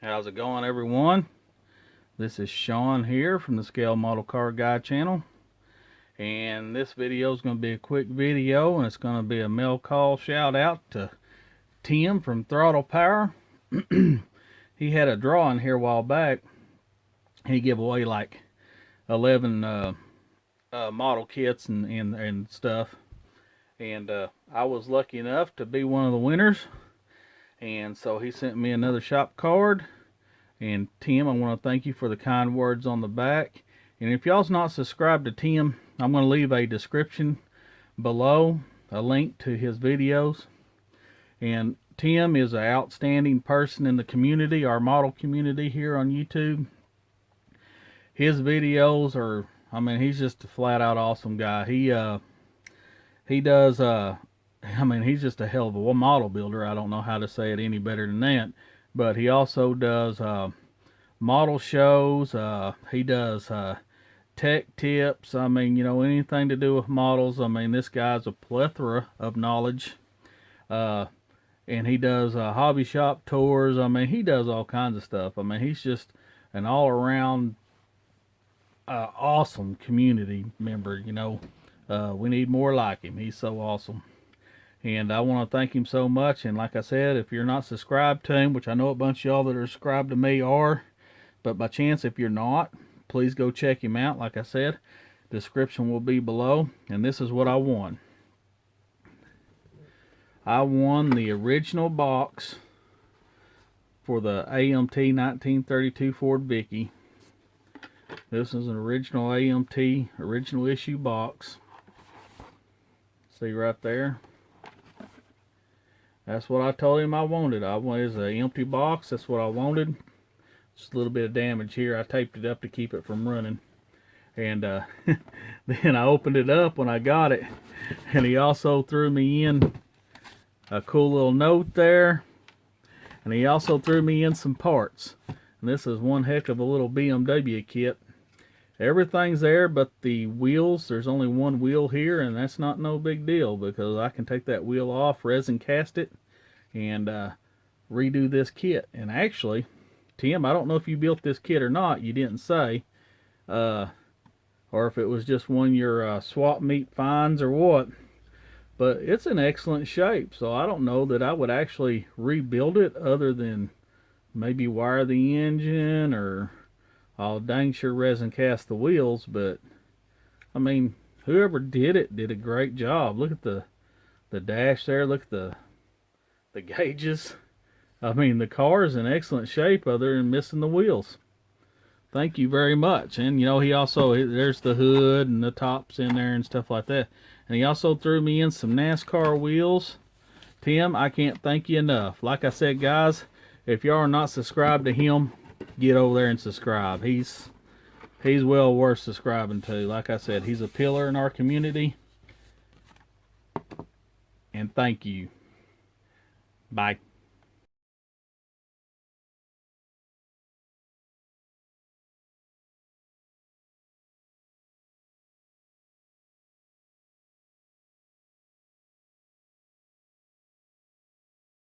How's it going, everyone? This is Sean here from the Scale Model Car Guy channel, and this video is going to be a quick video, and it's going to be a mail call shout out to Tim from Throttle Power. He had a drawing here a while back. He gave away like 11 model kits and stuff, and I was lucky enough to be one of the winners. And so he sent me another shop card. And Tim, I want to thank you for the kind words on the back. And if y'all's not subscribed to Tim, I'm going to leave a description below, a link to his videos. And Tim is an outstanding person in the community, our model community here on YouTube. His videos are, I mean, he's just a flat out awesome guy. He does I mean, he's just a hell of a model builder. I don't know how to say it any better than that. But he also does model shows. He does tech tips. I mean, you know, anything to do with models. I mean, this guy's a plethora of knowledge. And he does hobby shop tours. I mean, he does all kinds of stuff. I mean, he's just an all-around awesome community member, you know. We need more like him. He's so awesome. And I want to thank him so much. And like I said, if you're not subscribed to him, which I know a bunch of y'all that are subscribed to me are, but by chance, if you're not, please go check him out. Like I said, description will be below. And this is what I won. I won the original box for the AMT 1932 Ford Vicky. This is an original AMT, original issue box. See right there? That's what I told him I wanted. I wanted an empty box. That's what I wanted. Just a little bit of damage here. I taped it up to keep it from running. And then I opened it up when I got it. And he also threw me in a cool little note there. And he also threw me in some parts. And this is one heck of a little BMW kit. Everything's there but the wheels. There's only one wheel here, and that's not no big deal because I can take that wheel off, resin cast it, and redo this kit. And actually, Tim, I don't know if you built this kit or not. You didn't say. Or if it was just one of your swap meet finds or what. But it's in excellent shape, so I don't know that I would actually rebuild it other than maybe wire the engine or I'll dang sure resin cast the wheels. But I mean, whoever did it did a great job. Look at the dash there. Look at the gauges. I mean, the car is in excellent shape other than missing the wheels. Thank you very much. And you know, he also, there's the hood and the tops in there and stuff like that. And he also threw me in some NASCAR wheels. Tim, I can't thank you enough. Like I said, guys, if y'all are not subscribed to him, get over there and subscribe. He's well worth subscribing to. Like I said, he's a pillar in our community. And thank you. Bye.